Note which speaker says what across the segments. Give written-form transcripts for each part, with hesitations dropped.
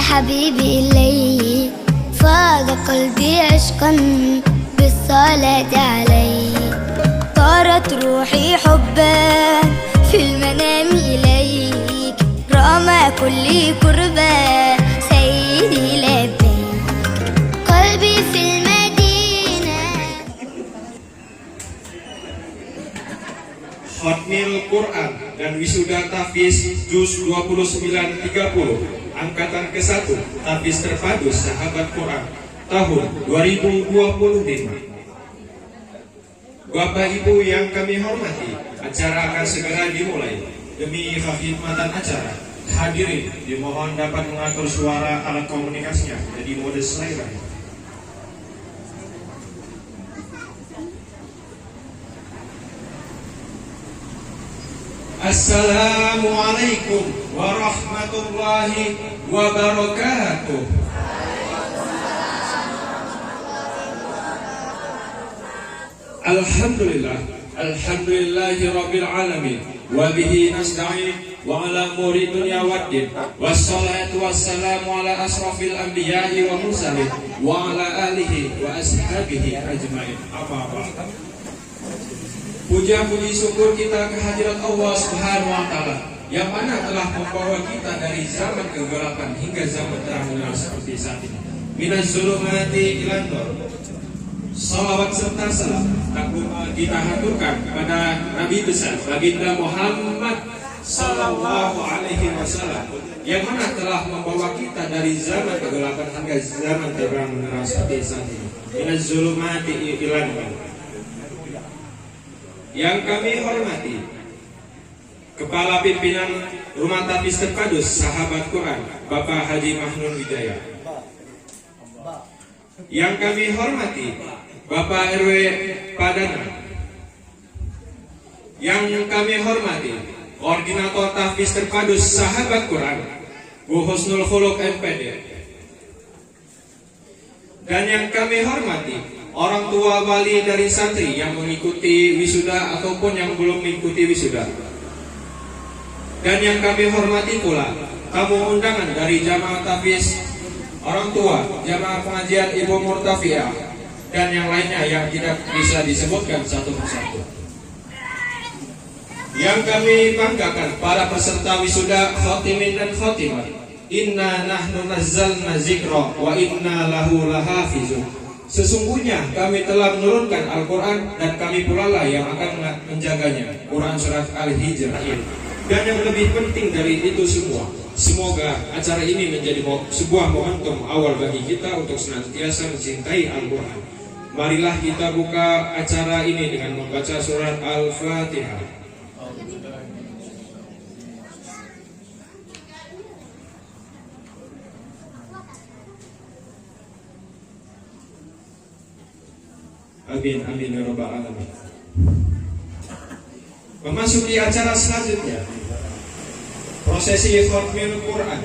Speaker 1: حبيبي إلي فاض قلبي عشقا بالصلاة عليه طارت روحي حبا في المنام إليك رغم كل كربا سيدي لبيك قلبي في المدينة.
Speaker 2: Khatmil Quran dan wisuda tahfiz juz 29-30 angkatan ke-1 tahfiz terpadu sahabat Quran tahun 2025. Bapak Ibu yang kami hormati, acara akan segera dimulai. Demi khidmatan acara, hadirin dimohon dapat mengatur suara alat komunikasinya jadi mode silent. Assalamualaikum warahmatullahi wabarakatuh. Alhamdulillah, alhamdulillahi rabbil alamin, wa bihi nasta'in wa ala umuri dunya waddin, wassalatu wassalamu ala asrafil anbiya'i wa mursalin wa ala alihi wa ashabihi ajma'in. Apa-apa puja puji syukur kita kehadirat Allah Subhanahu wa taala yang mana telah membawa kita dari zaman kegelapan hingga zaman terang menerang seperti saat ini. Minaz zulumati ilan nur. Salawat serta salam kita haturkan kepada Nabi besar baginda Muhammad sallallahu alaihi wasallam yang mana telah membawa kita dari zaman kegelapan hingga zaman terang menerang seperti saat ini. Minaz zulumati ilan nur. Yang kami hormati Kepala Pimpinan Rumah Tahfiz Terpadu Sahabat Quran Bapak Haji Mahnun Wijaya. Yang kami hormati Bapak RW Padana. Yang kami hormati Koordinator Tahfiz Terpadu Sahabat Quran Bu Husnul Khuluq MPD. Dan yang kami hormati orang tua wali dari santri yang mengikuti wisuda ataupun yang belum mengikuti wisuda. Dan yang kami hormati pula tamu undangan dari jamaah tahfiz, orang tua, jamaah pengajian Ibu Murtafiah, dan yang lainnya yang tidak bisa disebutkan satu persatu. Yang kami banggakan para peserta wisuda khatimin dan khatimat. Inna nahnu nazzalna zikra wa inna lahu lahafizun. Sesungguhnya kami telah menurunkan Al-Quran dan kami pula lah yang akan menjaganya. Quran Surat Al-Hijr. Dan yang lebih penting dari itu semua, semoga acara ini menjadi sebuah momentum awal bagi kita untuk senantiasa mencintai Al-Quran. Marilah kita buka acara ini dengan membaca surat Al-Fatihah. Amin, amin ya rabbal alamin. Memasuki acara selanjutnya, prosesi Khatmil Quran.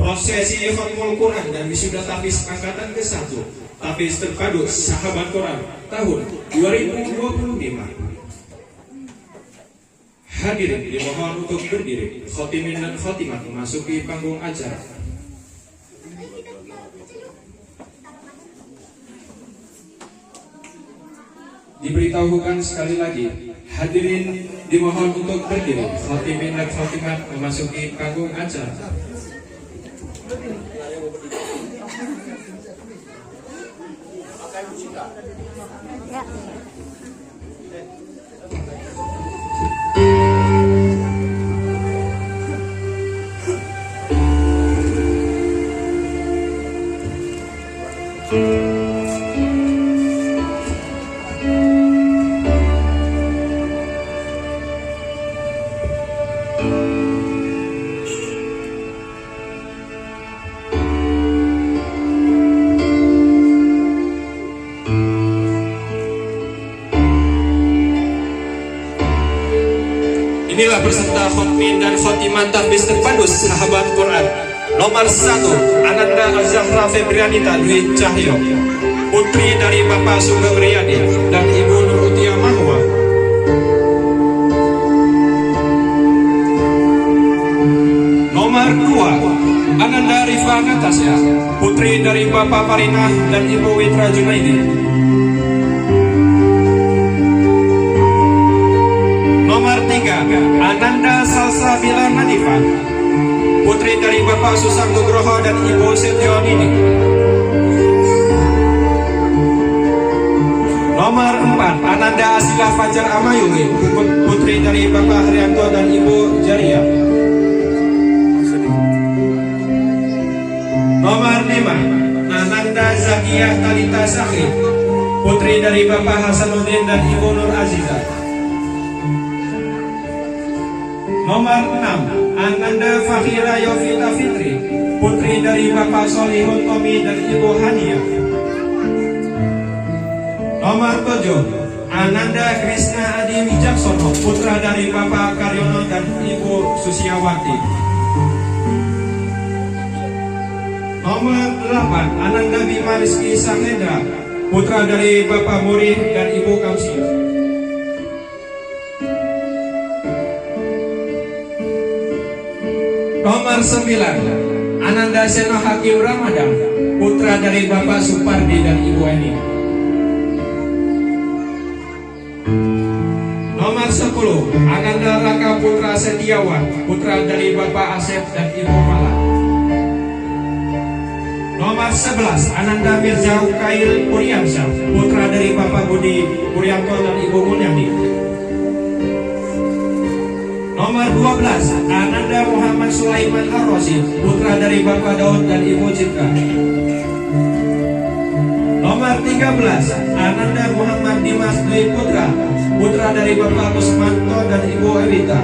Speaker 2: Prosesi Khatmul Quran dan wisuda tahfiz angkatan ke-1 tahfiz terpadu Sahabat Quran tahun 2025. Hadirin dimohon untuk berdiri. Khatimin dan khatimat memasuki panggung acara. Diberitahukan sekali lagi, hadirin dimohon untuk berdiri. Khatimin dan khatimat memasuki panggung acara. Inilah peserta khotmin dan khotiman tahfiz terpadu Sahabat Quran. Nomor 1, Ananda Azahra Febrianita Dwi Cahyo, putri dari Bapak Sugeng Riyadi dan Ibu Nurutia Mahwa. Nomor 2, Ananda Rifa Natasya, putri dari Bapak Parinah dan Ibu Witra Junaidi. Nomor 3, Ananda Salsabila Nadifa, putri dari Bapak Susang Nugroho dan Ibu Setionini. Nomor 4, Ananda Asila Fajar Amayugi, putri dari Bapak Haryanto dan Ibu Jaria. Nomor 5, Ananda Zakiyah Talita Sakri, putri dari Bapak Hasanuddin dan Ibu Nur Azizah. Nomor 6, Ananda Fakhira Yovita Fitri, putri dari Bapak Solihun Tomi dan Ibu Hania. Nomor 7, Ananda Krishna Adi Wijaksono, putra dari Bapak Karyono dan Ibu Susiawati. Nomor 8, Ananda Bima Rizki Sangendra, putra dari Bapak Muri dan Ibu Kamsia. Nomor 9, Ananda Seno Hakim Ramadan, putra dari Bapak Supardi dan Ibu Eni. Nomor 10, Ananda Raka Putra Setiawan, putra dari Bapak Asep dan Ibu Mala. Nomor 11, Ananda Mirza Ukail Puryansyah, putra dari Bapak Budi Puryanto dan Ibu Mulyani. Nomor 12, Ananda Muhammad Sulaiman Ar-Rasyid, putra dari Bapak Daud dan Ibu Citra. Nomor 13, Ananda Muhammad Dimas Dwi Putra, putra dari Bapak Kusmanto dan Ibu Ewita.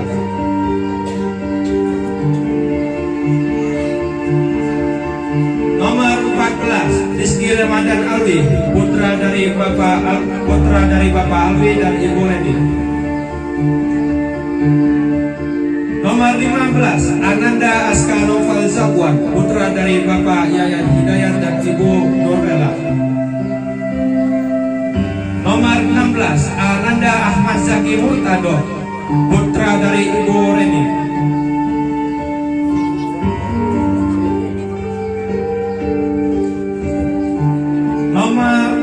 Speaker 2: Nomor 14, Rizky Ramadan Alwi, putra dari Bapak Alwi dan Ibu Leni. Nomor 15, Ananda Askano Falzakwan, putra dari Bapak Yayan Hidayat dan Ibu Nurela. Nomor 16, Ananda Ahmad Zaki Murtado, putra dari Ibu Reni. Nomor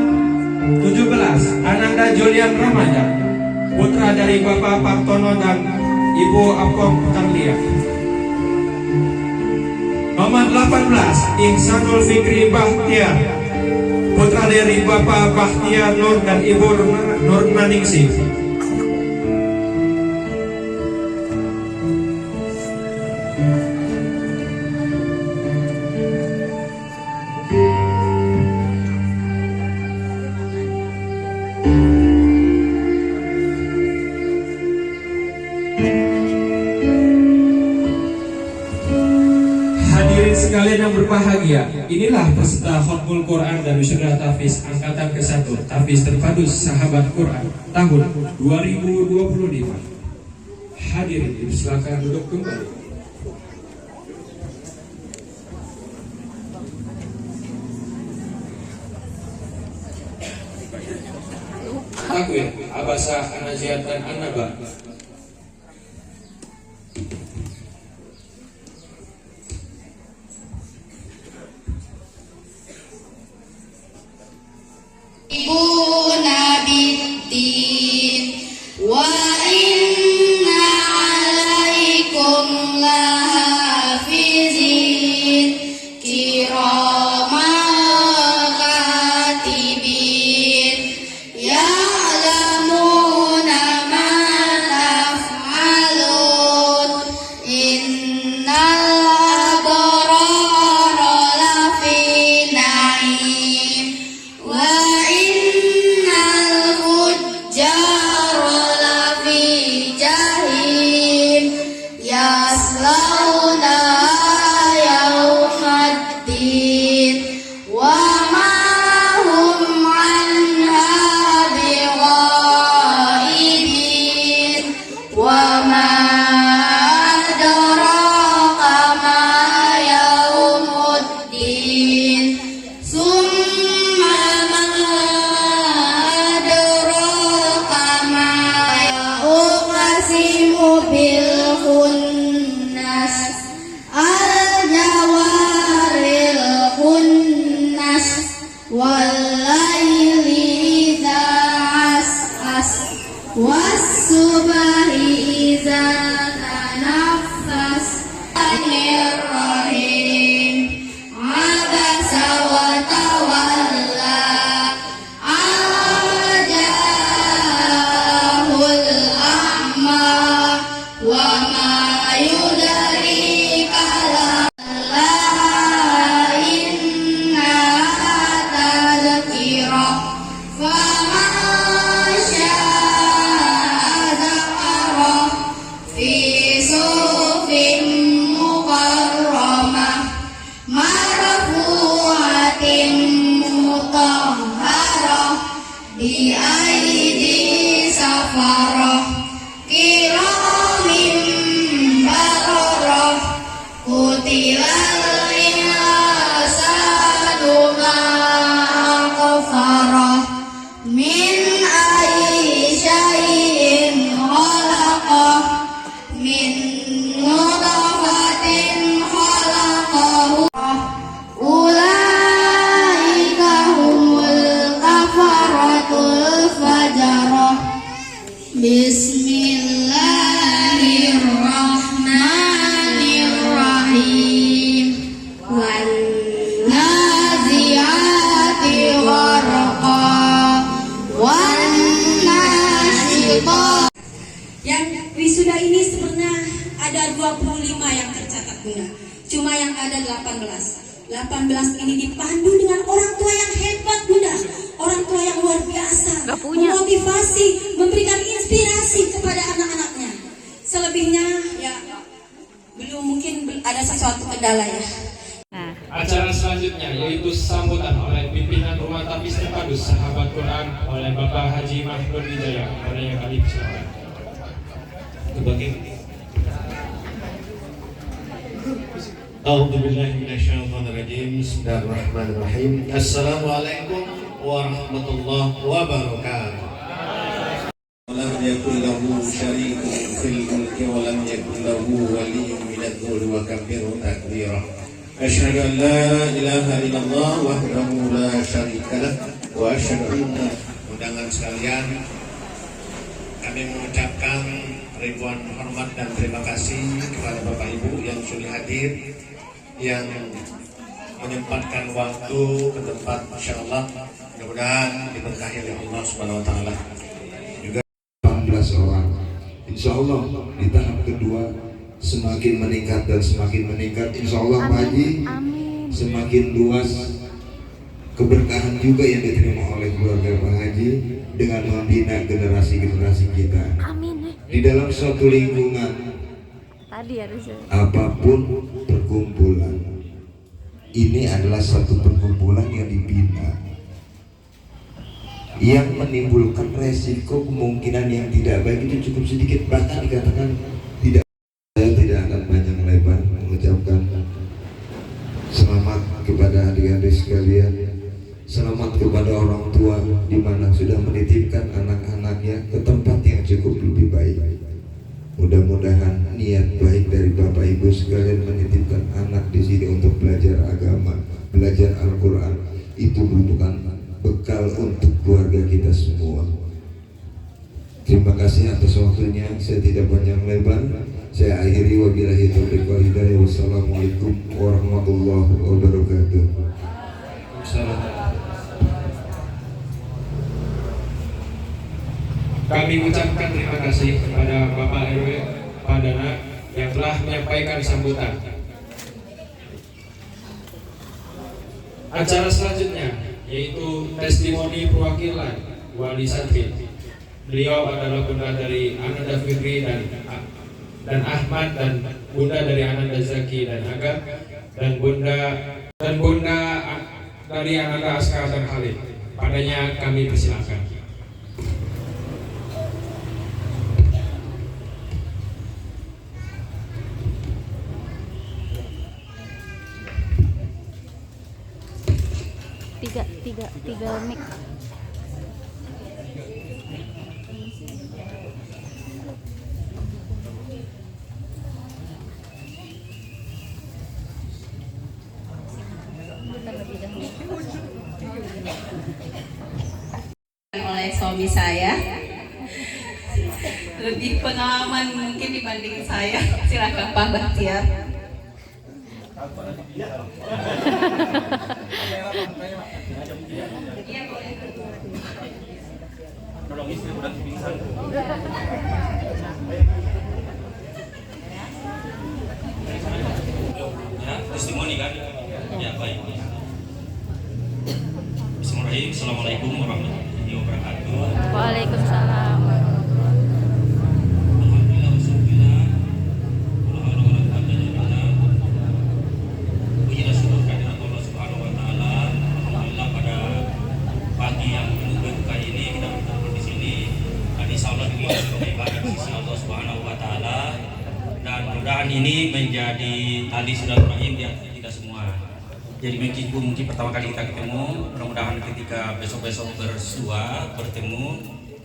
Speaker 2: 17, Ananda Julian Ramadan, putra dari Bapak Partono dan Ibu Apong Tarlia. Nomor 18, Ihsanul Fikri Bahtiar, putra dari Bapak Bahtiar Nur dan Ibu Nur Naningsih. Hadirin sekalian yang berbahagia, inilah peserta Khatmul Quran dan Wisuda Tahfiz Angkatan ke-1 Tahfiz Terpadu Sahabat Quran tahun 2025. Hadirin dipersilakan duduk kembali. Takwir, Abasah, Anaziat dan An-Naba.
Speaker 3: Ibu Nabi Din wa inna alaikum lahafizin kiraman katibin ya'lamuna ma bi'aidi safarah kiramin bararah kutilal insanu ma qafarah min ayyi syai'in khalaqah min nutfatin khalaqahu ulaika humul kafaratul fajarah bismillahirrahmanirrahim wan nazi'ati gharqa wan nasyitah.
Speaker 4: Yang wisuda ini sebenarnya ada 25 yang tercatat Bunda. Cuma yang ada 18. 18 ini dipandu dengan orang tua yang hebat Bunda. Orang tua yang luar biasa. Memotivasi, memberikan inspirasi kepada anak-anaknya. Selebihnya ya belum mungkin ada sesuatu kendala ya.
Speaker 2: Acara selanjutnya yaitu sambutan oleh pimpinan Rumah Tapis Terpadu Sahabat Quran oleh Bapak Haji Mahmud Wijaya. Pada yang kali silakan.
Speaker 5: A'udzubillahi minasyaitonirrajim. Bismillahirrahmanirrahim. Assalamualaikum warahmatullahi wabarakatuh. Lam yakul lahu syarikun fil mulki wa lam yakul lahu waliyyun minadh-dhulli wa kabbirhu takbira. Asyhadu an la ilaha illallah wahdahu la syarika lah wa asyhadu anna undangan sekalian, kami mengucapkan ribuan hormat dan terima kasih kepada Bapak Ibu yang sudah hadir, yang menyempatkan waktu ke tempat, insyaallah mudah-mudahan diberkahi oleh Allah Subhanahu wa taala. Juga 18 orang. Insyaallah di tahap kedua semakin meningkat dan semakin meningkat, insyaallah Pak Haji, semakin luas keberkahan juga yang diterima oleh keluarga Pak Haji dengan membina generasi-generasi kita. Di dalam suatu lingkungan apapun perkumpulan, ini adalah satu perkumpulan yang dibina, yang menimbulkan resiko kemungkinan yang tidak baik itu cukup sedikit, bahkan dikatakan tidak. Saya tidak akan panjang lebar mengucapkan selamat kepada adik-adik sekalian, selamat kepada orang tua di mana sudah menitipkan anak-anaknya ke tempat yang cukup lebih baik. Mudah-mudahan niat baik dari Bapak Ibu sekalian menitipkan anak di sini untuk belajar agama, belajar Al-Quran, itu merupakan bekal untuk keluarga kita semua. Terima kasih atas waktunya. Saya tidak panjang lebar. Saya akhiri, wabillahi taufiq wal hidayah. Wassalamualaikum warahmatullahi wabarakatuh.
Speaker 2: Kami ucapkan terima kasih kepada Bapak RW Padana yang telah menyampaikan sambutan. Acara selanjutnya yaitu testimoni perwakilan wali santri. Beliau adalah bunda dari Ananda Fikri dan Ahmad, dan bunda dari Ananda Zaki dan Aga, dan bunda dari Ananda Askar dan Khalid. Padanya kami persilakan.
Speaker 6: tiga mic.
Speaker 4: Oleh suami saya lebih pengalaman mungkin dibanding saya. Silakan Pak Bahtiar.
Speaker 7: Ya, testimoni kan? Ya, baik. Bismillahirrahmanirrahim. Assalamualaikum warahmatullahi wabarakatuh.
Speaker 6: Waalaikumsalam.
Speaker 7: Alhamdulillah wassalatu puji dan syukur kehadirat Allah Subhanahu wa taala. Alhamdulillah pada pagi yang penuh berkah ini persaudaraan ini menjadi tali silaturahim di antara kita semua. Jadi mungkin pertama kali kita ketemu, mudah-mudahan ketika besok-besok bertemu,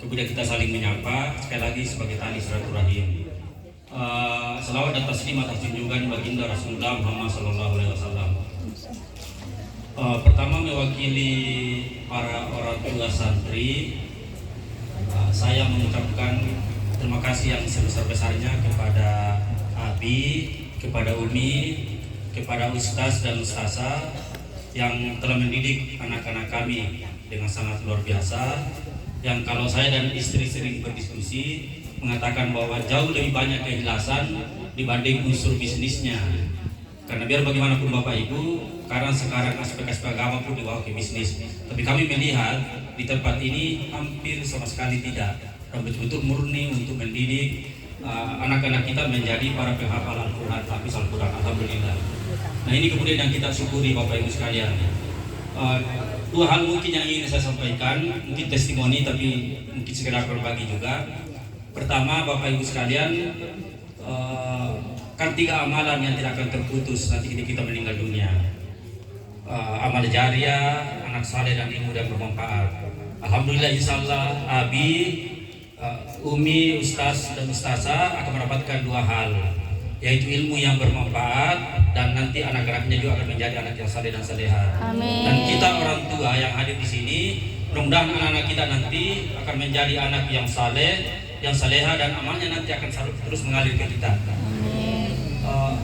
Speaker 7: kemudian kita saling menyapa sekali lagi sebagai tali silaturahim. Selawat dan taslim atas junjungan baginda Rasulullah Muhammad SAW. Pertama mewakili para orang tua santri, saya mengucapkan terima kasih yang sebesar-besarnya kepada Abi, kepada Umi, kepada Ustaz dan Ustazah yang telah mendidik anak-anak kami dengan sangat luar biasa. Yang kalau saya dan istri sering berdiskusi mengatakan bahwa jauh lebih banyak keikhlasan dibanding unsur bisnisnya. Karena biar bagaimanapun Bapak Ibu, karena sekarang aspek-aspek agama pun dibawa ke bisnis. Tapi kami melihat di tempat ini hampir sama sekali tidak. Dan betul-betul murni untuk mendidik anak-anak kita menjadi para penghafal Al-Quran, hafiz Al-Quran, alhamdulillah. Nah ini kemudian yang kita syukuri Bapak Ibu sekalian. Dua hal mungkin yang ingin saya sampaikan, mungkin testimoni tapi mungkin sekedar berbagi juga. Pertama Bapak Ibu sekalian, kan 3 amalan yang tidak akan terputus nanti ketika kita meninggal dunia. Amal jariah, anak saleh dan ilmu yang bermanfaat. Alhamdulillah insyaallah Abi, Umi, Ustaz dan Ustazah akan mendapatkan 2 hal, yaitu ilmu yang bermanfaat dan nanti anak-anaknya juga akan menjadi anak yang saleh dan saleha.
Speaker 6: Amin.
Speaker 7: Dan kita orang tua yang hadir di sini, mudah-mudahan anak-anak kita nanti akan menjadi anak yang saleh, yang saleha dan amalnya nanti akan terus mengalir ke kita.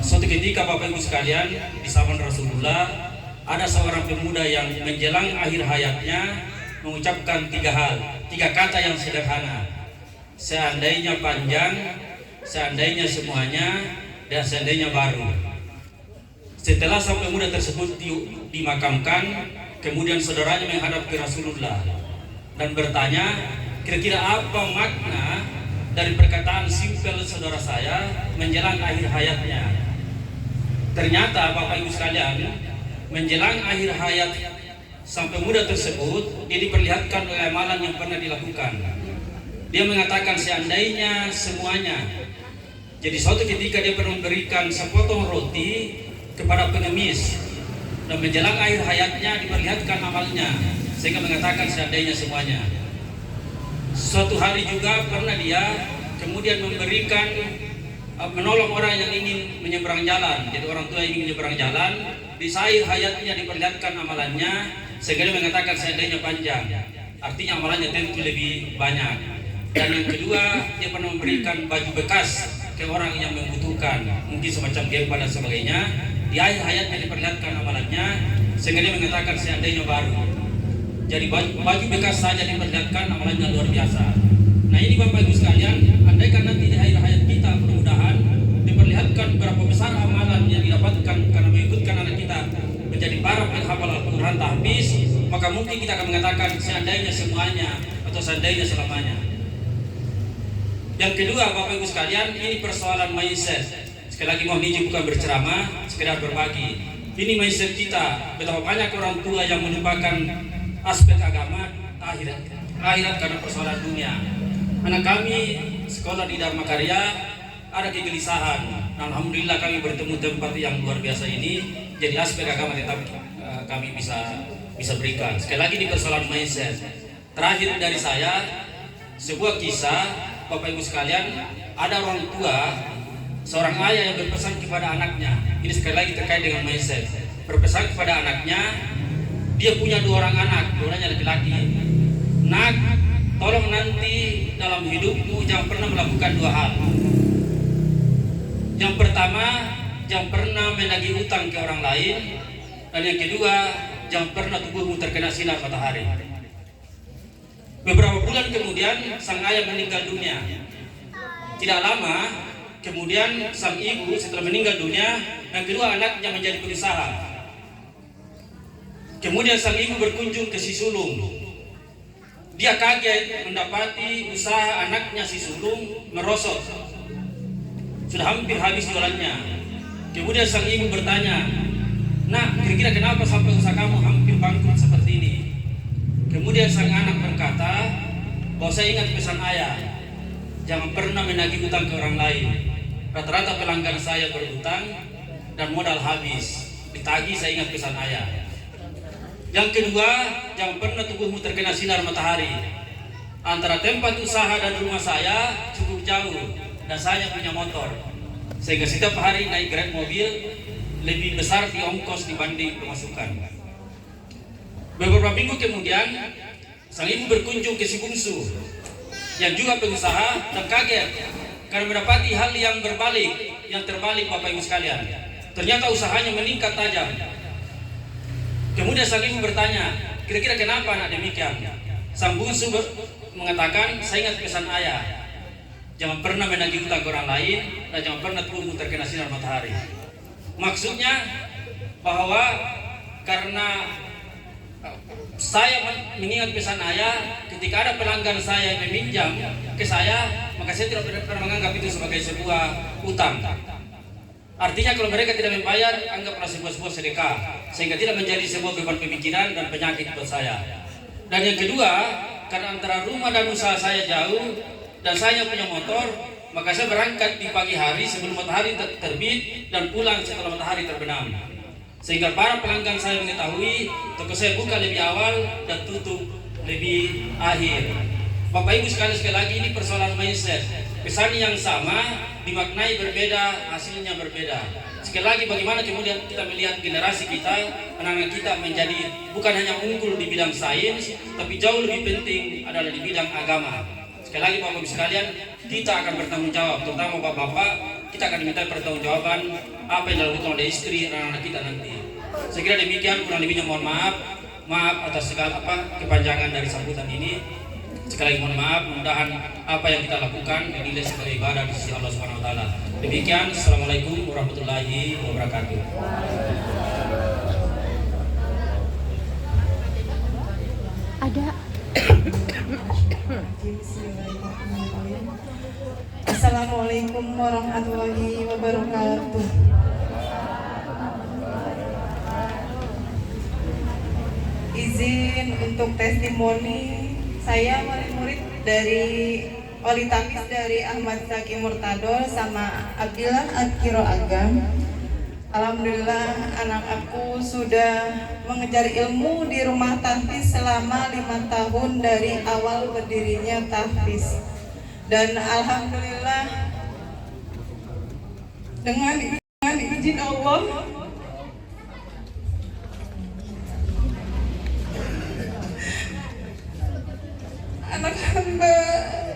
Speaker 7: Suatu ketika Bapak Ibu sekalian di zaman Rasulullah ada seorang pemuda yang menjelang akhir hayatnya mengucapkan 3 hal, 3 kata yang sederhana. Seandainya panjang, seandainya semuanya, dan seandainya baru. Setelah sang pemuda tersebut dimakamkan, kemudian saudaranya menghadap ke Rasulullah dan bertanya, kira-kira apa makna dari perkataan simpel saudara saya menjelang akhir hayatnya? Ternyata Bapak Ibu sekalian, menjelang akhir hayat sang pemuda tersebut, dia diperlihatkan oleh amalan yang pernah dilakukan. Dia mengatakan seandainya semuanya. Jadi suatu ketika dia pernah memberikan sepotong roti kepada pengemis, dan menjelang akhir hayatnya diperlihatkan amalnya, sehingga mengatakan seandainya semuanya. Suatu hari juga pernah dia kemudian memberikan menolong orang yang ingin menyeberang jalan. Jadi orang tua yang ingin menyeberang jalan, di akhir hayatnya diperlihatkan amalannya, sehingga dia mengatakan seandainya panjang. Artinya amalannya tentu lebih banyak. Dan yang kedua, dia pernah memberikan baju bekas ke orang yang membutuhkan, mungkin semacam gempa dan sebagainya. Di akhir hayatnya diperlihatkan amalannya, sehingga dia mengatakan seandainya baru. Jadi baju bekas saja diperlihatkan amalannya luar biasa. Nah ini Bapak Ibu sekalian, andaikan nanti di akhir hayat kita mudah-mudahan diperlihatkan berapa besar amalan yang didapatkan karena mengikutkan anak kita menjadi para penghafal Al-Quran tahfiz, maka mungkin kita akan mengatakan seandainya semuanya atau seandainya selamanya. Yang kedua Bapak Ibu sekalian, ini persoalan mindset. Sekali lagi mohon izin bukan berceramah, sekedar berbagi. Ini mindset kita, betapa banyak orang tua yang melupakan aspek agama, akhirat karena persoalan dunia. Anak kami sekolah di Dharma Karya, ada kegelisahan. Alhamdulillah kami bertemu tempat yang luar biasa ini. Jadi aspek agama tetap kami bisa berikan. Sekali lagi di persoalan mindset. Terakhir dari saya, sebuah kisah Bapak Ibu sekalian, ada orang tua, seorang ayah yang berpesan kepada anaknya. Ini sekali lagi terkait dengan mindset. Berpesan kepada anaknya, dia punya 2 orang anak, 2-nya laki-laki. Nak, tolong nanti dalam hidupmu jangan pernah melakukan 2 hal. Yang pertama, jangan pernah menagih utang ke orang lain. Dan yang kedua, jangan pernah tubuhmu terkena sinar matahari. Beberapa bulan kemudian sang ayah meninggal dunia. Tidak lama kemudian sang ibu setelah meninggal dunia, yang kedua anaknya menjadi pengusaha. Kemudian sang ibu berkunjung ke si sulung. Dia kaget mendapati usaha anaknya si sulung merosot. Sudah hampir habis jualannya. Kemudian sang ibu bertanya, "Nak, kira-kira kenapa sampai usaha kamu hampir bangkrut seperti ini?" Kemudian sang anak berkata, "Bahwa saya ingat pesan ayah, jangan pernah menagih utang ke orang lain. Rata-rata pelanggan saya berhutang dan modal habis. Ditagih saya ingat pesan ayah. Yang kedua, jangan pernah tubuhmu terkena sinar matahari. Antara tempat usaha dan rumah saya cukup jauh dan saya punya motor. Sehingga setiap hari naik Grab mobil lebih besar di ongkos dibanding pemasukan. Beberapa minggu kemudian, sang ibu berkunjung ke si bungsu yang juga pengusaha dan kaget karena mendapati hal yang terbalik Bapak Ibu sekalian. Ternyata usahanya meningkat tajam. Kemudian sang ibu bertanya, kira-kira kenapa anak demikian? Sang bungsu mengatakan, saya ingat pesan ayah, jangan pernah menagih hutang orang lain dan jangan pernah tubuhmu terkena sinar matahari. Maksudnya bahwa karena saya mengingat pesan ayah, ketika ada pelanggan saya yang meminjam ke saya, maka saya tidak pernah menganggap itu sebagai sebuah utang. Artinya kalau mereka tidak membayar, anggaplah sebuah sedekah, sehingga tidak menjadi sebuah beban pemikiran dan penyakit buat saya. Dan yang kedua, karena antara rumah dan usaha saya jauh dan saya punya motor, maka saya berangkat di pagi hari sebelum matahari terbit dan pulang setelah matahari terbenam. Sehingga para pelanggan saya mengetahui toko saya buka lebih awal dan tutup lebih akhir. Bapak Ibu sekali lagi, ini persoalan mindset. Pesan yang sama dimaknai berbeda, hasilnya berbeda. Sekali lagi, bagaimana kemudian kita melihat generasi kita, anak-anak kita menjadi bukan hanya unggul di bidang sains, tapi jauh lebih penting adalah di bidang agama. Sekali lagi Bapak Ibu sekalian, kita akan bertanggung jawab, terutama Bapak-bapak, kita akan diminta pertanggungjawaban apa yang dilakukan oleh istri anak-anak kita nanti. Saya kira demikian, kurang lebihnya mohon maaf atas segala kepanjangan dari sambutan ini. Sekali lagi mohon maaf, mudah-mudahan apa yang kita lakukan dinilai sebagai ibadah di sisi Allah Subhanahu wa taala. Demikian, Assalamualaikum warahmatullahi wabarakatuh.
Speaker 6: Ada.
Speaker 8: Assalamualaikum warahmatullahi wabarakatuh. Izin untuk testimoni, saya murid dari Wali Tamis dari Ahmad Zaki Murtadol sama Abdillah Adkiro Agam. Alhamdulillah anak aku sudah mengejar ilmu di rumah tahfiz selama 5 tahun dari awal berdirinya tahfiz. Dan alhamdulillah dengan izin Allah anak hamba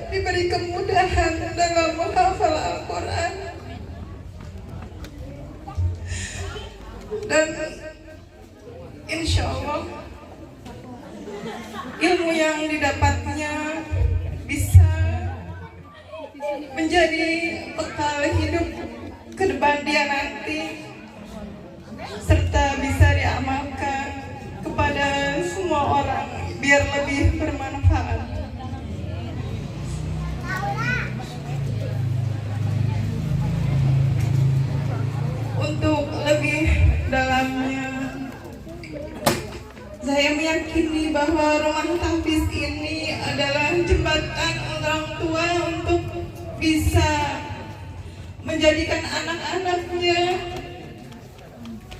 Speaker 8: diberi kemudahan dalam menghafal Al-Quran dan insya Allah ilmu yang didapatnya bisa menjadi bekal hidup ke depan dia nanti serta bisa diamalkan kepada semua orang biar lebih bermanfaat. Untuk lebih dalamnya, saya meyakini bahwa rumah tahfiz ini adalah jembatan orang tua untuk bisa menjadikan anak-anaknya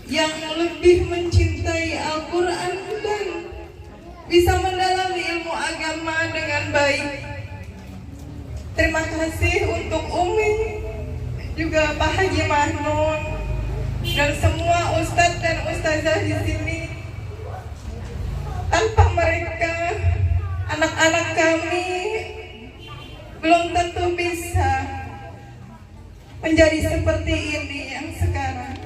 Speaker 8: yang lebih mencintai Al-Quran dan bisa mendalami ilmu agama dengan baik. Terima kasih untuk Umi, juga Pak Haji Mahnun, dan semua ustadz dan ustazah di sini. Tanpa mereka, anak-anak kami belum tentu bisa menjadi seperti ini yang sekarang.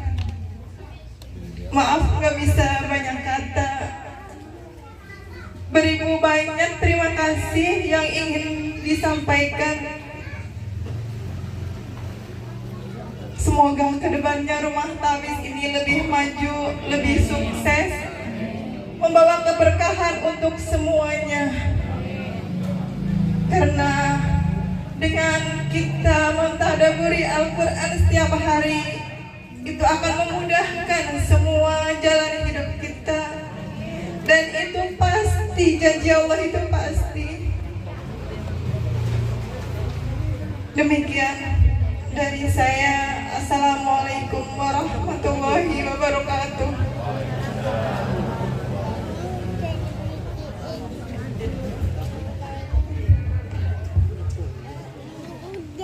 Speaker 8: Maaf gak bisa banyak kata. Beribu banyak terima kasih yang ingin disampaikan. Semoga kedepannya rumah tahfiz ini lebih maju, lebih sukses, membawa keberkahan untuk semuanya. Karena dengan kita mentadaburi Al-Quran setiap hari, itu akan memudahkan semua jalan hidup kita. Dan itu pasti, janji Allah itu pasti. Demikian, Dari saya, Assalamualaikum warahmatullahi wabarakatuh.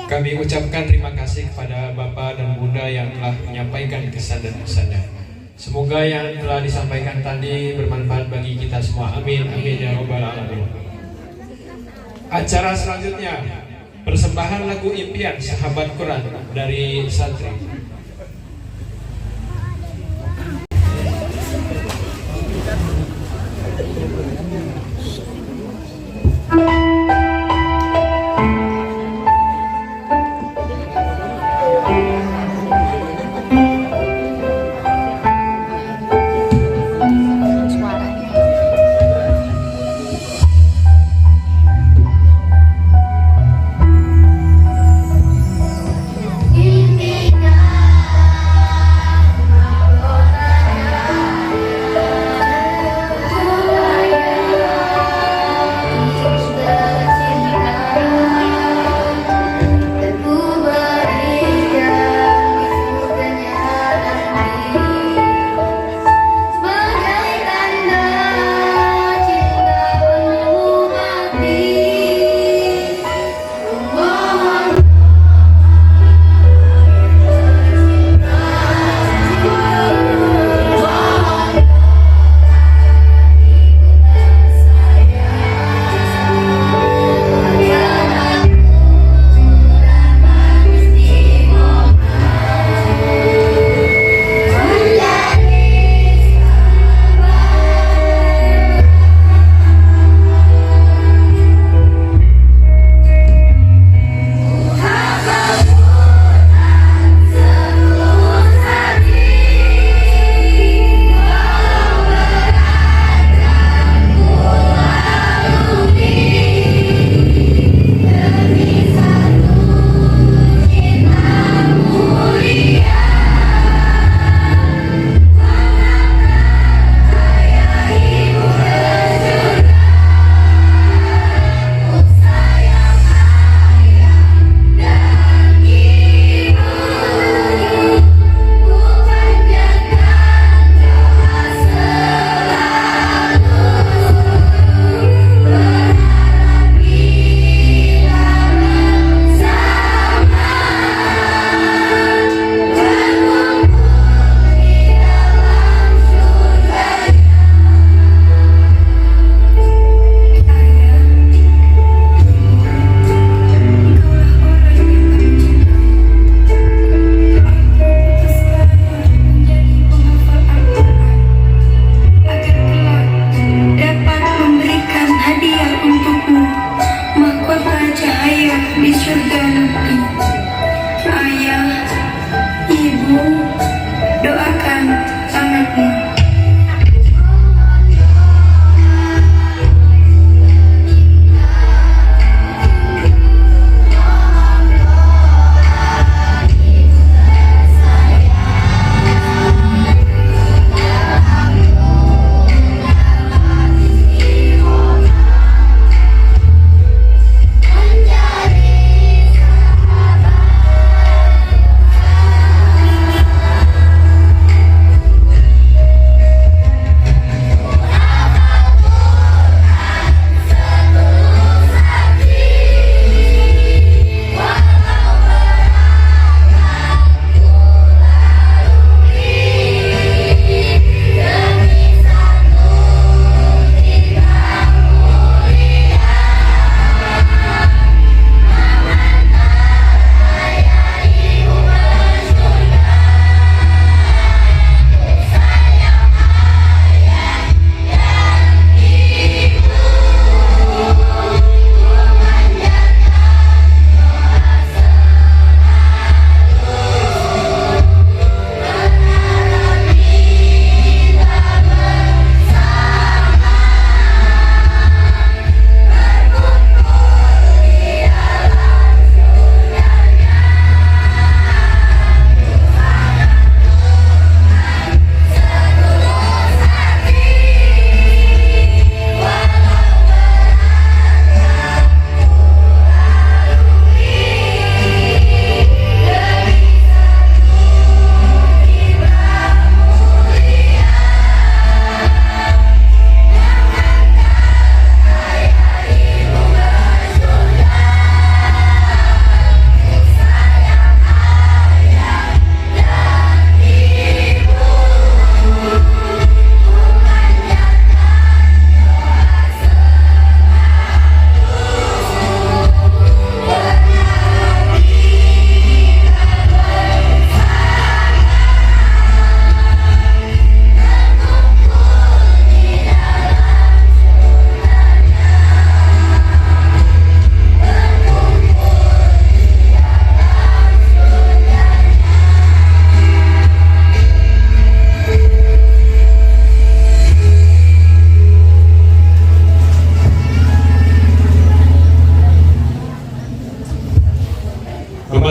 Speaker 2: Kami ucapkan terima kasih kepada Bapak dan Bunda yang telah menyampaikan kesan dan pesannya. Semoga yang telah disampaikan tadi bermanfaat bagi kita semua. Amin, amin ya robbal alamin. Acara selanjutnya, persembahan lagu impian sahabat Quran dari santri.
Speaker 1: Impian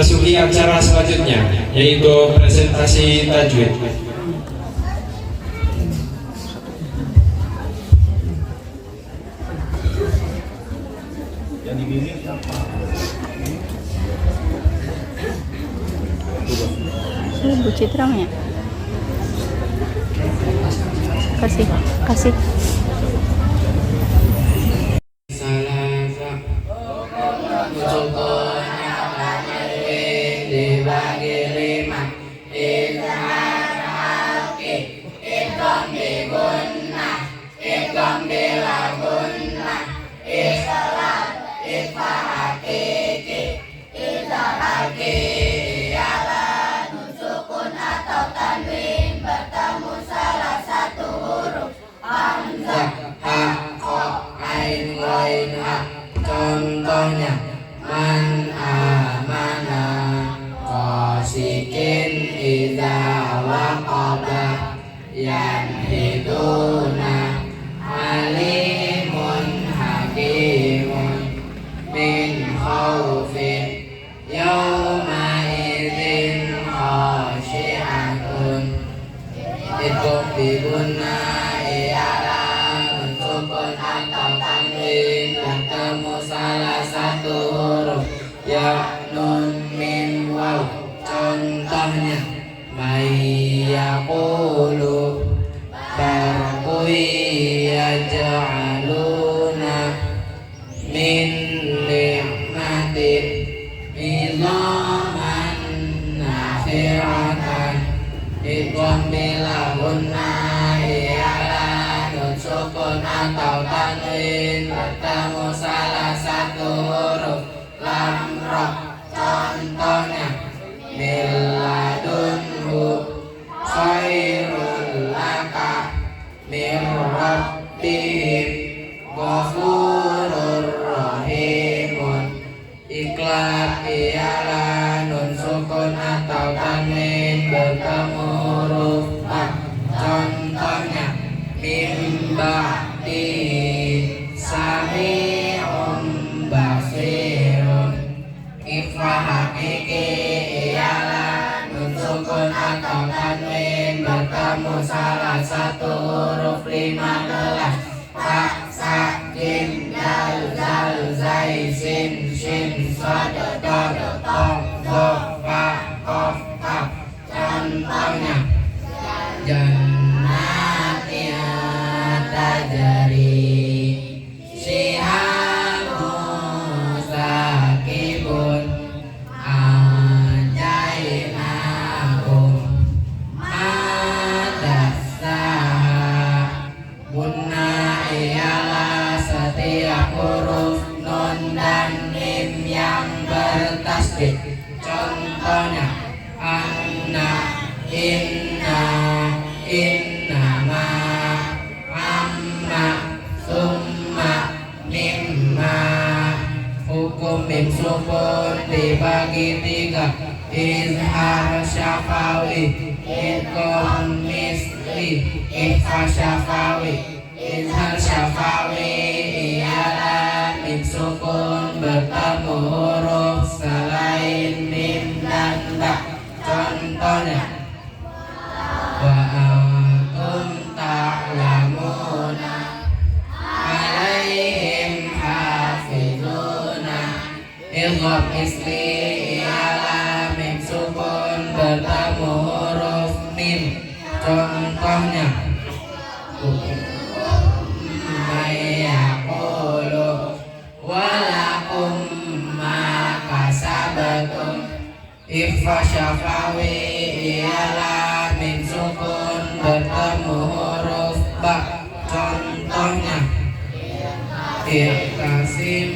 Speaker 2: memasuki acara selanjutnya, yaitu presentasi tajwid.
Speaker 6: Bu Citra ya? Kasih.
Speaker 3: dibagi 5 izhar halki idgham bi gunnah idgham bila gunnah islam ikhfa hakiki izhar halki ialah nun sukun atau tanwin bertemu salah satu huruf hamzah ha kha ain ghain ha. Contohnya man amana qasikin idza waqaba yanhiduna alimun hakimun min khawfin yawma idzin khashi'atun idgham bi gunnah ialah sukun atau tanwin bertemu salah satu huruf ya nun mim waw. Contohnya mayyaqulu barqui yaj'aluna min ni'matin idhaman nakhiratan idgham bila gunnah ialah nun sukun atau tanwin bertemu salah satu huruf lam ra. Contohnya miladunhu khairul laka mir rabbihim ghafurur rahimun. Iklab ialah nun sukun atau tanwin bertemu huruf ba. Contohnya mim ba'di sami'un basirun. Ikhfa hakiki ialah nun sukun atau tanwin bertemu salah satu huruf 15 ta sa jim dal zal zai sin shin sad dal ta za fa qaf kaf. Contohnya jannatin tajri shihabun sakibun ajainahum madassaha. Gunnah ialah setiap huruf nun dan mim yang bertasdid. Contohnya anna inna innama amma summa mimma. Hukum mim sukun dibagi 3: izhar syafawi, idgham misli, ikhfa syafawi. Izhar syafawi ialah mim sukun bertemu huruf selain mim dan ba. Contohnya wa antum ta'lamuna alaihim hafizuna. Idgham misli ialah mim sukun bertemu huruf mim. Contohnya mayyaqulu walakum ma kasabatum. Ikhfa syafawi ialah mim sukun bertemu huruf ba. Contohnya iqtasim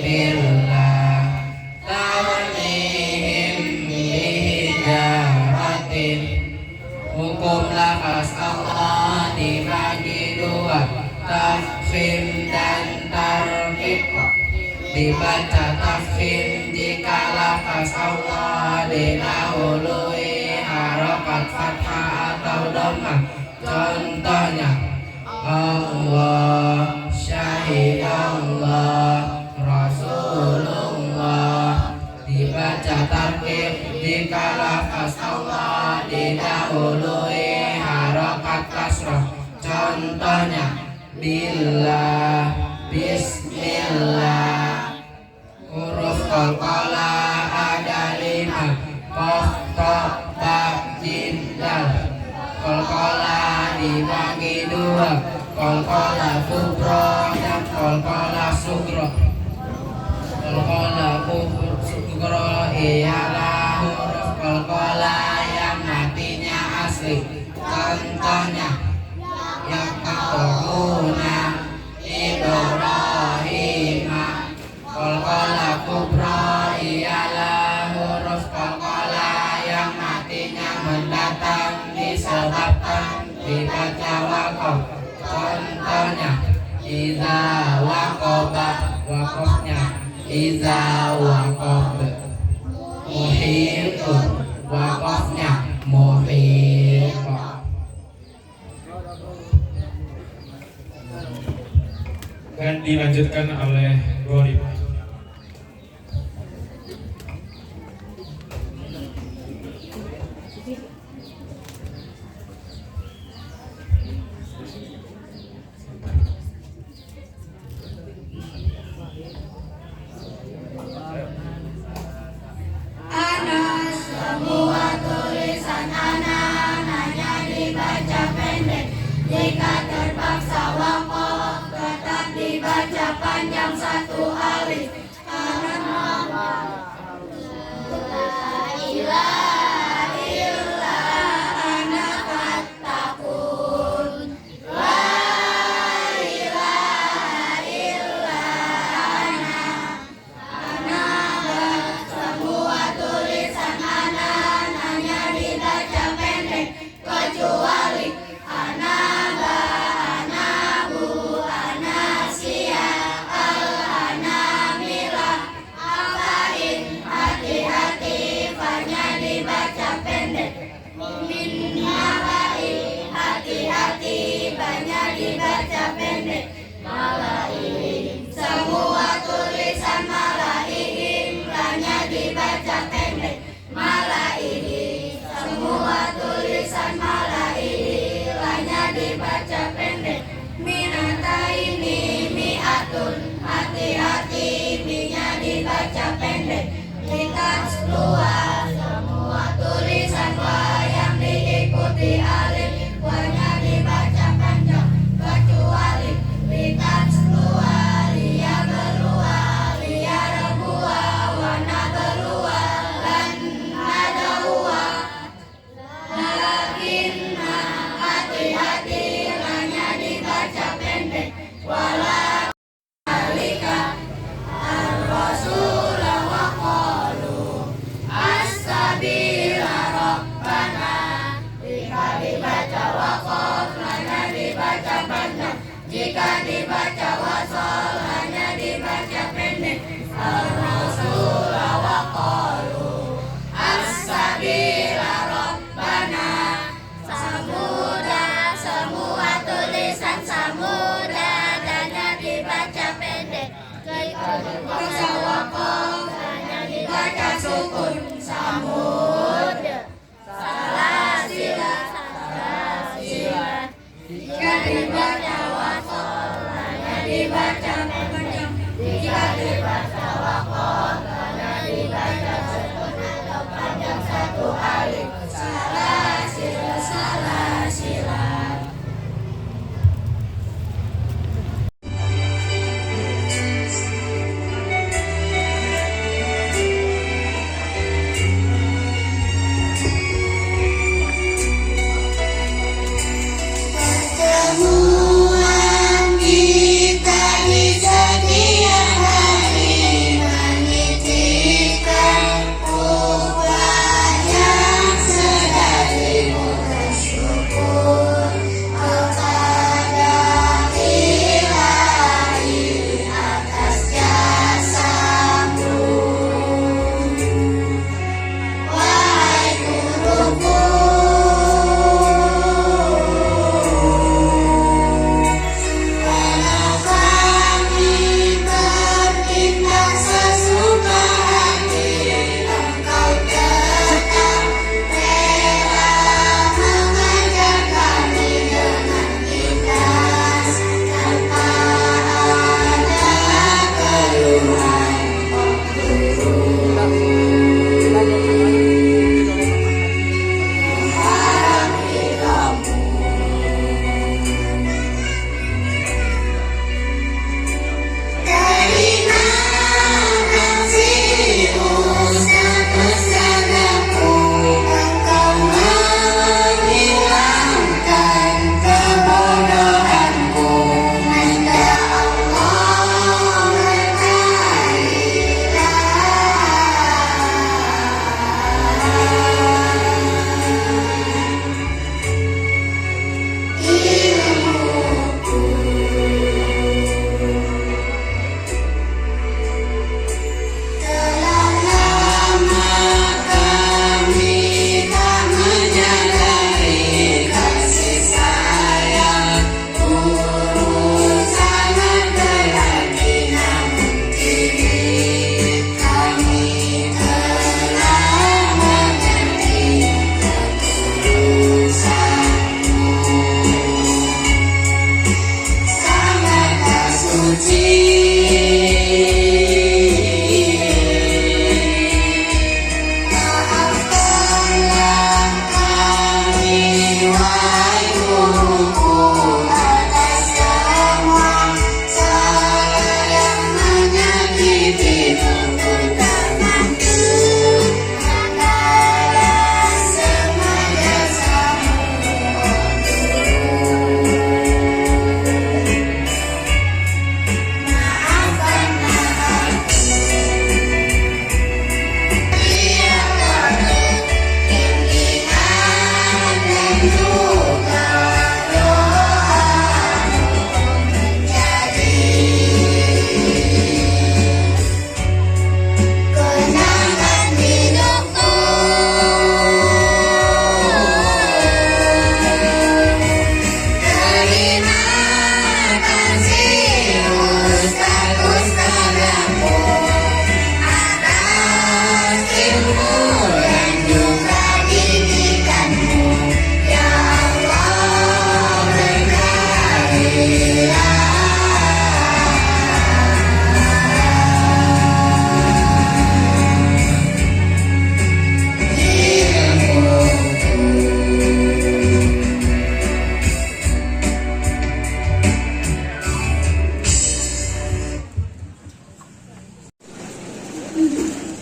Speaker 3: billah tawnihim bihijaratin. Hukum lafaz Allah dibagi 2: tafkhim dan tarkib. Dibaca tafkhim jika lafaz Allah didahului harokat fathah atau dhammah. Contohnya Allah, syahidallah, Rasulullah. Dibaca tarkib jika lafaz Allah didahului harokat kasroh. Contohnya billah, bismillah. Huruf qalqalah ada 5, qaf, ta, ba, jim, dal. Qalqalah dibagi 2, qalqalah kubra dan qalqalah sugra. Qalqalah sugra ialah huruf qalqalah yang matinya asli. Contohnya yaqta'una Ibrahim. Qalqalah kubra ialah huruf qalqalah yang matinya mendatang disebabkan dibaca waqaf. Contohnya iza waqaba, waqafnya iza waqab. Muhitun, waqafnya muhit.
Speaker 2: Dan dilanjutkan oleh Gorib.
Speaker 1: Anas, semua tulisan anak hanya dibaca pendek. Jika terpaksa waqaf, tetap dibaca panjang 1 alif. Anak la ilaha illa ana fattaqun. La ilaha illa ana. Semua tulisan anak hanya dibaca pendek kecuali anaba, anabu, anasia, al-anamila, afain. Hati-hati, fanya dibaca pendek. Min nabain, hati-hati, banyak dibaca pendek. Malaihim, semua tulisan malaihim hanya dibaca pendek. Malaihim, semua tulisan malaihim hanya dibaca pendek. Minataini mi'atun, hati-hati, minya dibaca pendek. Likas luar, semua tulisan wa yang diikuti alif hanya dibaca panjang kecuali likas luar, lia berluar, lia rebuah, warna berluar, dan nada uah. Lakinna, hati-hati, hanya dibaca pendek. Wala alika ar-rasulah wa qalu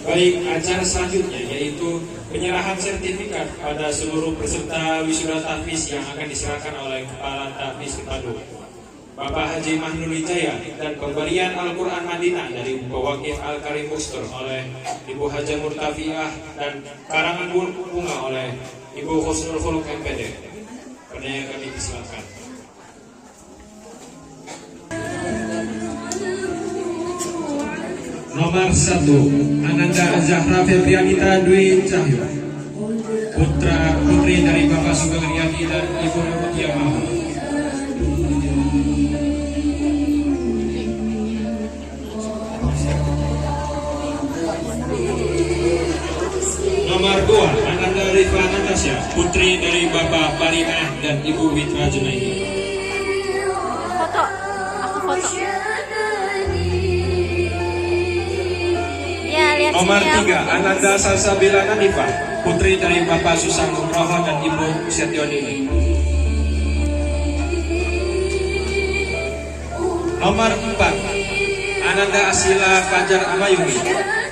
Speaker 2: Baik, acara selanjutnya yaitu penyerahan sertifikat pada seluruh peserta wisuda tahfiz yang akan diserahkan oleh Kepala Tahfiz Kepadu Bapak Haji Mahnul Wijaya, dan pemberian Al-Quran Madinah dari Pewakif Al-Karim Mustur oleh Ibu Haja Murtafiah dan karangan bunga oleh Ibu Husnul Khuluq MPD. Yang kami disilakan. Nomor 1, Ananda Zahra Febrianita Dwi Cahyo, putri dari Bapak Sugeng Riyadi dan Ibu Mutia Maha. Nomor 2, Ananda Rifa Natasha, putri dari Bapak Parinah dan Ibu Mitra Junaidi.
Speaker 6: Foto, aku foto. Ya, lihat
Speaker 2: Nomor
Speaker 6: sini
Speaker 2: 3, Ananda Salsabila Nanifah, putri dari Bapak Susang Nugroho dan Ibu Setionini. Nomor 4, Ananda Asila Fajar Amayumi,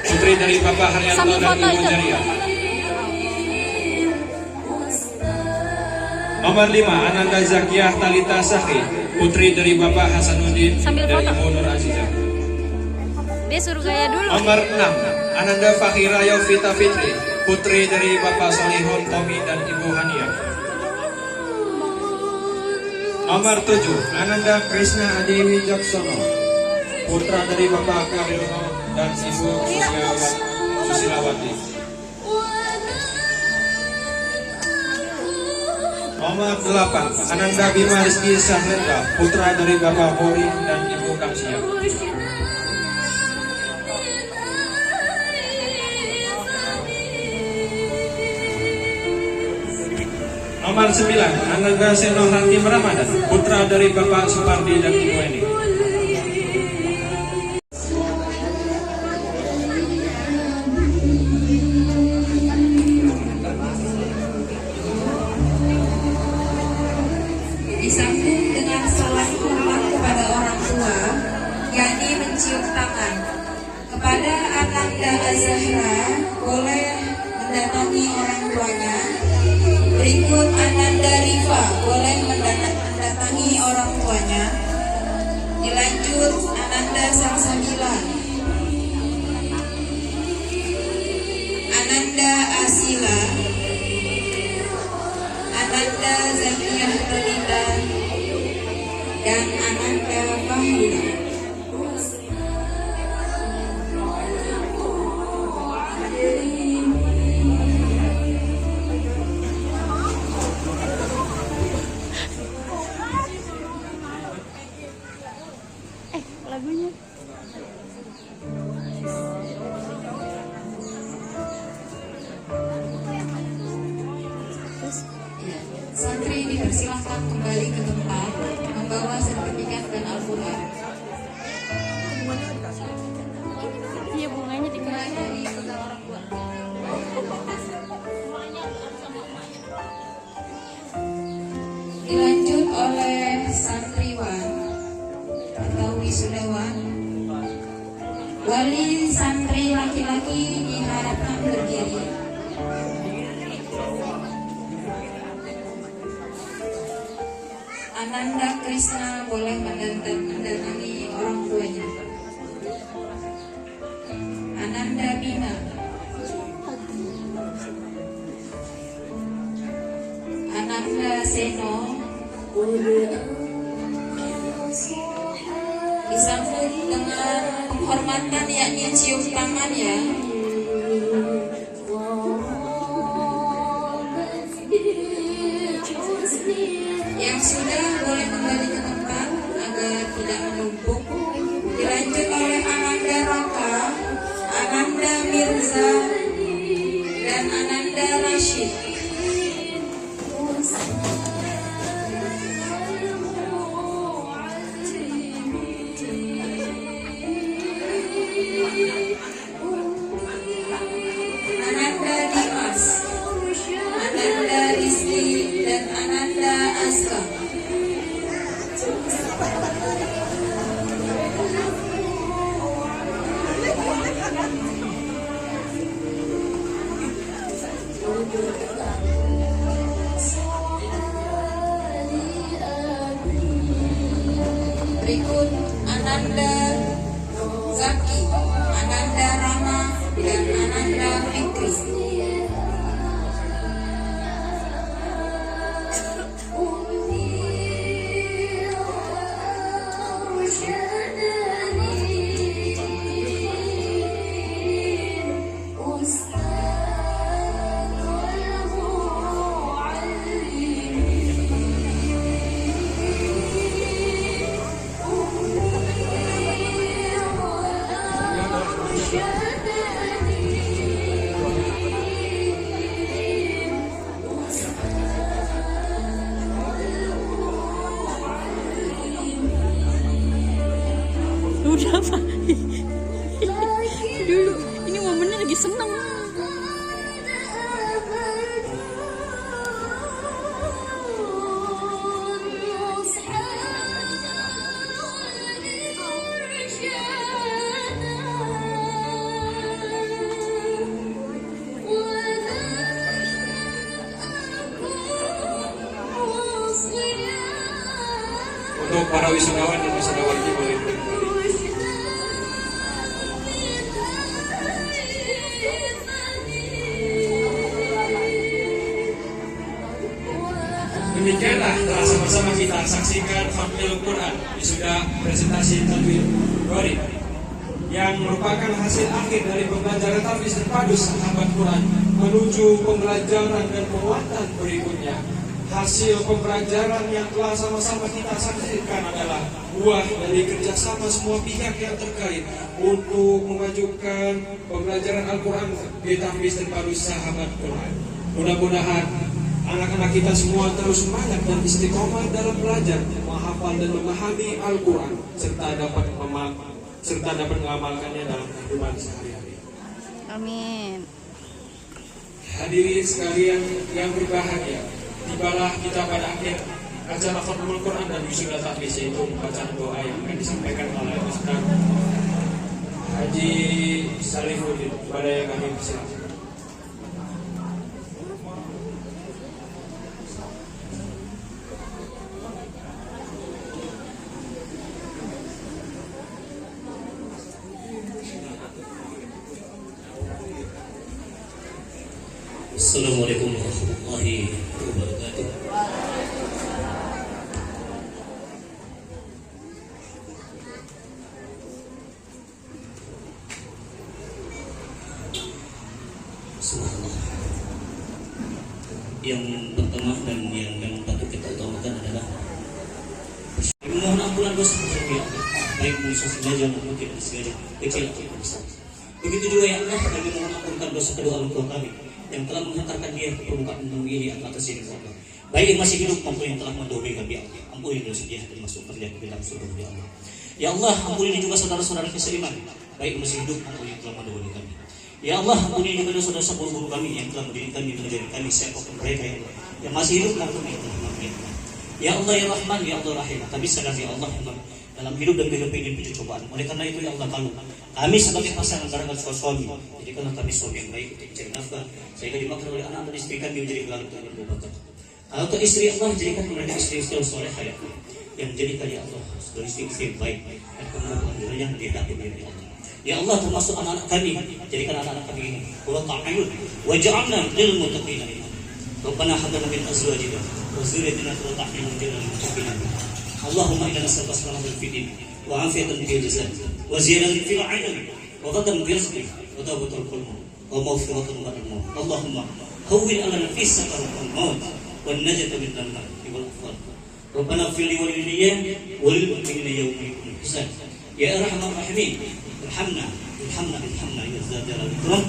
Speaker 2: putri dari Bapak Haryanto
Speaker 6: Sambil
Speaker 2: dan
Speaker 6: foto
Speaker 2: Ibu
Speaker 6: itu.
Speaker 2: Jaria. Nomor 5, Ananda Zakiyah Talita Sahri, putri dari Bapak Hasanuddin
Speaker 6: Sambil
Speaker 2: dan
Speaker 6: foto.
Speaker 2: Ibu Nur Azizah.
Speaker 6: Dia suruh gaya dulu.
Speaker 2: Nomor 6, Ananda Fakhira Yovita Fitri, putri dari Bapak Solihun Tommy dan Ibu Hania. Nomor 7, Ananda Krishna Adi Wijaksono, putra dari Bapak Karirno dan Ibu Susilawati. Nomor 8, Ananda Bima Rizky Sahlendra, putra dari Bapak Hori dan Ibu Kamsia. Nomor 9, Ananda Seno Hakim Ramadan, putra dari Bapak Supardi dan Ibu Eni.
Speaker 4: Disambung dengan salam hormat kepada orang tua, yakni mencium tangan. Kepada Ananda Azahra boleh mendatangi orang tuanya. Berikut Ananda Rifa boleh mendatangi orang tuanya. Dilanjut Ananda Salsabila, Ananda Asila, Ananda Zakiyah Talita, dan Ananda Fahura.
Speaker 6: Lagunya.
Speaker 4: Santri dipersilahkan kembali ke tempat membawa sertifikat dan Al-Quran.
Speaker 6: Iya, bunganya dikasih.
Speaker 4: Dari kedua orang tua. Dilanjut oleh santriwan atau wisudawan. Wali santri laki-laki diharapkan berdiri. Ananda Krishna boleh mendatangi orang tuanya. Ananda Bina, Ananda Seno disambut dengan penghormatan, yakni cium tangan ya. Yang sudah boleh kembali ke tempat agar tidak menumpuk. Dilanjut oleh Ananda Raka, Ananda Mirza, dan Ananda Rashid. Ananda Dimas, Ananda Rizki, dan Ananda Aska.
Speaker 6: dulu. Ini momennya lagi seneng.
Speaker 2: Untuk para wisudawan dan wisudawati boleh kembali. Demikianlah telah sama-sama kita saksikan Khatmil Quran, wisuda presentasi Tadwir Gori, yang merupakan hasil akhir dari pembelajaran tahfiz terpadu sahabat Quran menuju pembelajaran dan penguatan berikutnya. Hasil pembelajaran yang telah sama-sama kita saksikan adalah buah dari kerjasama semua pihak yang terkait untuk memajukan pembelajaran Al-Quran di tahfiz terpadu sahabat Quran. Mudah-mudahan anak-anak kita semua terus semangat dan istiqomah dalam belajar, menghafal dan memahami Al-Quran serta dapat mengamalkannya dalam kehidupan sehari-hari.
Speaker 6: Amin.
Speaker 2: Hadirin sekalian yang berbahagia, tibalah kita pada akhir acara Khatmul Quran dan wisuda tahfiz, yaitu bacaan doa yang akan disampaikan oleh Ustaz Haji Salihuddin. Kepada yang kami persilakan.
Speaker 9: Assalamualaikum warahmatullahi wabarakatuh. Subhanallah. Yang pertama dan yang patut kita utamakan adalah mohon ampunan dosa setiap baik dosa sengaja maupun tidak sengaja, kecil atau besar. Begitu juga ya Allah, kami mohon ampunkan dosa kedua orang tua kami yang telah menghantarkan dia ke permukaan bumi ini atas ini Allah. Baik yang masih hidup maupun yang telah mendahului kami, ampuni dosa dia dan masukkan dia ke dalam surga ya Allah. Ya Allah, ampuni juga saudara-saudara seiman, baik yang masih hidup maupun yang telah mendahului kami. Ya Allah, ampuni juga saudara-saudara guru kami yang telah mendidik kami, mengajar kami, siapapun mereka yang masih hidup maupun yang telah mati. Ya Allah ya Rahman, ya Allah Rahim, kami sadar ya Allah dalam hidup dan kehidupan ini punya cobaan. Oleh karena itu ya Allah, kalau kami sebagai pasangan barangkali suami, jadikanlah kami suami yang baik untuk mencari nafkah, sehingga dimakan oleh anak dan istri kami menjadi gelar Tuhan dan berbakat. Kalau untuk istri Allah, jadikan mereka istri-istri yang soleh yang menjadikan ya Allah sebagai istri-istri yang baik dan kemudian dirinya dihadapi ya Allah. Ya Allah, termasuk anak-anak kami, jadikan anak-anak kami ini qurrata a'yun waj'alna lil muttaqina imama. Rabbana hab lana min azwajina wa dhurriyyatina qurrata a'yun waj'alna lil muttaqina imama. Allahumma inna nas'aluka salamatan fid din wa 'afiyatan fil jasad wa ziyadatan fil 'ilmi wa qadran fil rizqi wa tawbatul qulub wa maghfiratan ba'da al-maut. Allahumma hawwin 'alana fis safar wal maut wan najata min an-nar wal afdal. Rabbana ighfir li wa li wal mu'minina yawma yaqumul hisab. Ya arhamar rahimin, irhamna ya zat jalal ikram.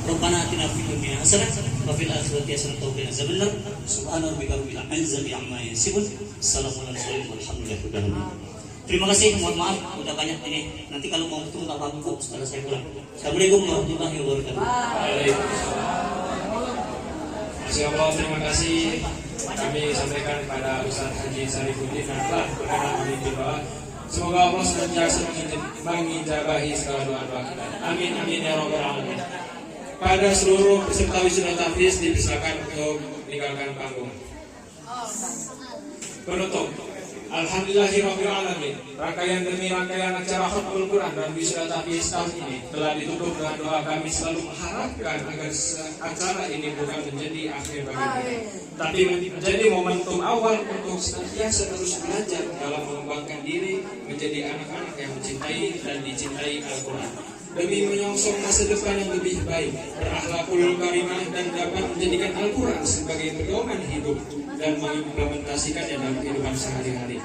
Speaker 9: Rabbana atina fid dunya hasanah wa fil akhirati hasanah wa qina azabannar. Subhana rabbika rabbil izzati amma yasifun. Assalamualaikum warahmatullahi wabarakatuh. Terima kasih, mohon maaf udah banyak ini. Nanti kalau mau ketemu tak mampu setelah saya pulang. Assalamualaikum warahmatullahi wabarakatuh.
Speaker 2: Masya Allah, terima kasih kami sampaikan kepada Ustaz Haji Salihuddin dan telah berkenan memimpin doa. Semoga Allah senantiasa mengijabahi segala doa-doa kita. Amin amin ya rabbal alamin. Pada seluruh peserta wisuda tahfiz dipersilakan untuk meninggalkan panggung. Penutup. Alhamdulillahirabbil alamin. Rangkaian demi rangkaian acara Khatmul Quran dan wisuda tahfiz tahun ini telah ditutup dengan doa. Kami selalu mengharapkan agar acara ini bukan menjadi akhir bagi kita, tapi menjadi momentum awal untuk senantiasa terus belajar dalam mengembangkan diri menjadi anak-anak yang mencintai dan dicintai Al-Quran, demi menyongsong masa depan yang lebih baik, berakhlakul karimah, dan dapat menjadikan Al-Quran sebagai pedoman hidup dan mengimplementasikannya dalam kehidupan sehari-hari.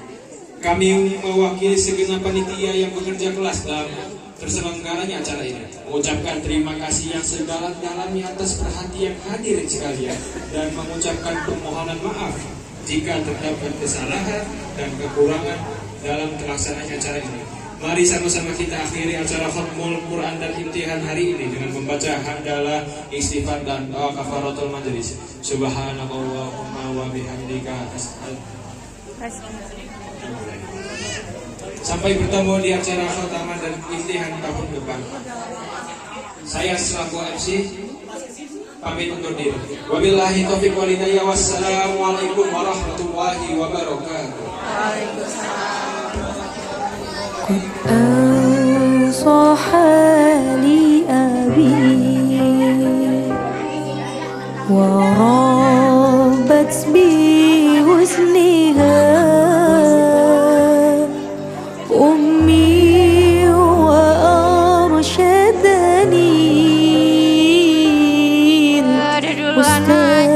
Speaker 2: Kami mewakili segenap panitia yang bekerja keras dalam terselenggaranya acara ini, mengucapkan terima kasih yang sedalam-dalamnya atas perhatian hadirin sekalian dan mengucapkan permohonan maaf jika terdapat kesalahan dan kekurangan dalam pelaksanaan acara ini. Mari sama-sama kita akhiri acara khatmul Quran dan imtihan hari ini dengan membaca hamdalah, istighfar dan doa kafaratul majelis. Subhanakallahumma wa bihamdika Sampai bertemu di acara khataman dan imtihan tahun depan. Saya selaku MC pamit undur diri. Wabillahi taufiq wal hidayah. Wassalamualaikum warahmatullahi wabarakatuh.
Speaker 1: قد أنصح لي أبي وربت بي وزنها أمي وأرشدني الأستاذ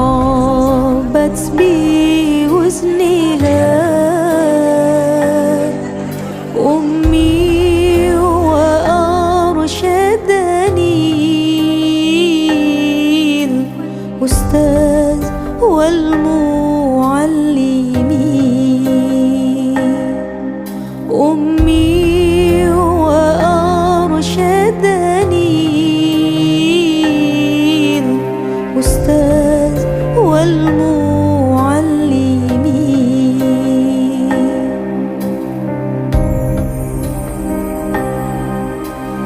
Speaker 1: وربت بي وزنها أمي وأرشدني الأستاذ والمعلمين أمي وأرشدني الأستاذ والمعلمين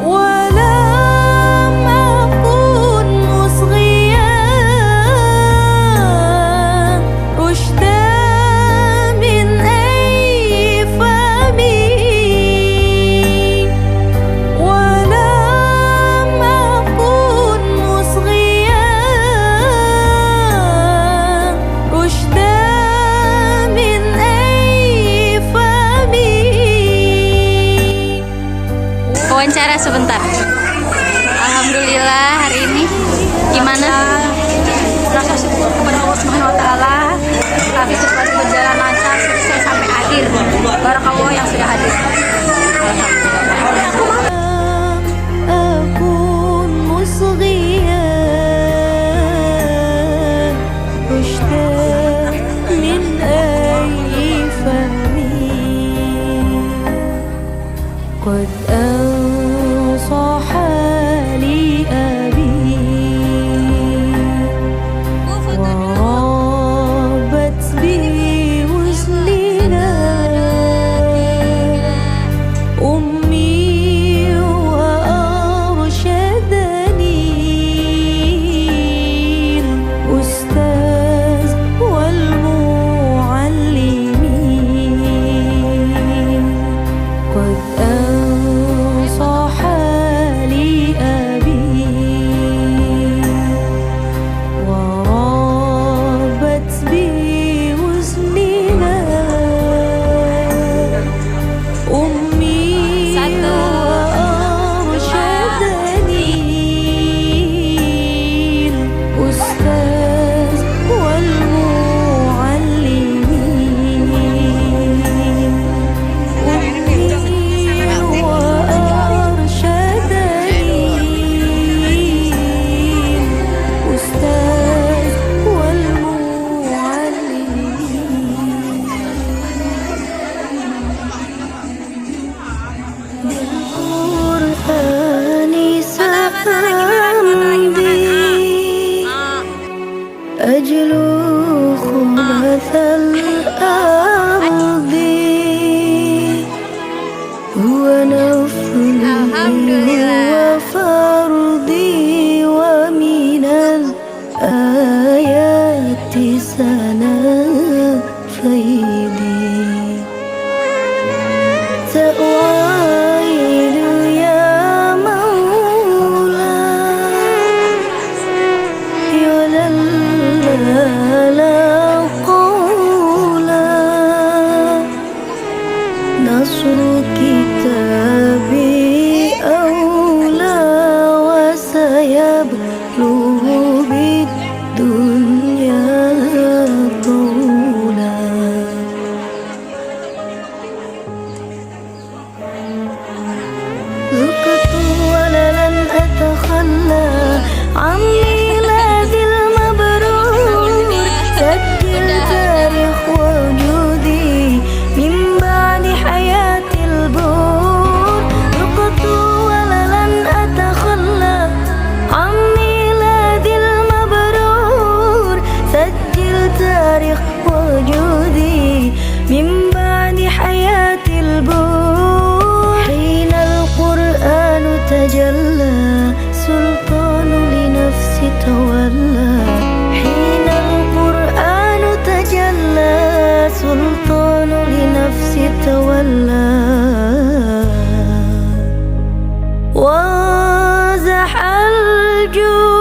Speaker 1: ولم أكن مصغيا رشدا من أي فم ولم أكن مصغيا رشدا من أي فم.
Speaker 6: Wawancara sebentar. Alhamdulillah hari ini gimana?
Speaker 4: Rasa syukur kepada Allah Subhanahu wa taala. Kami cepat berjalan lancar sukses sampai akhir. Barakallah yang sudah hadir.
Speaker 1: أكون مصغيا رشدا من أي فم قد أنصح لي أبي وربت بي وزننا أمي تجلى عن ميلاد المبرور سجل تاريخ وجودي من بعد حياة البور رقت ولن أتخلى عن ميلاد المبرور سجل تاريخ وجودي من بعد حياة البور حين القرآن تجلى سلطان لنفسي تولى حين القرآن تجلى سلطان لنفسي تولى وازح الجود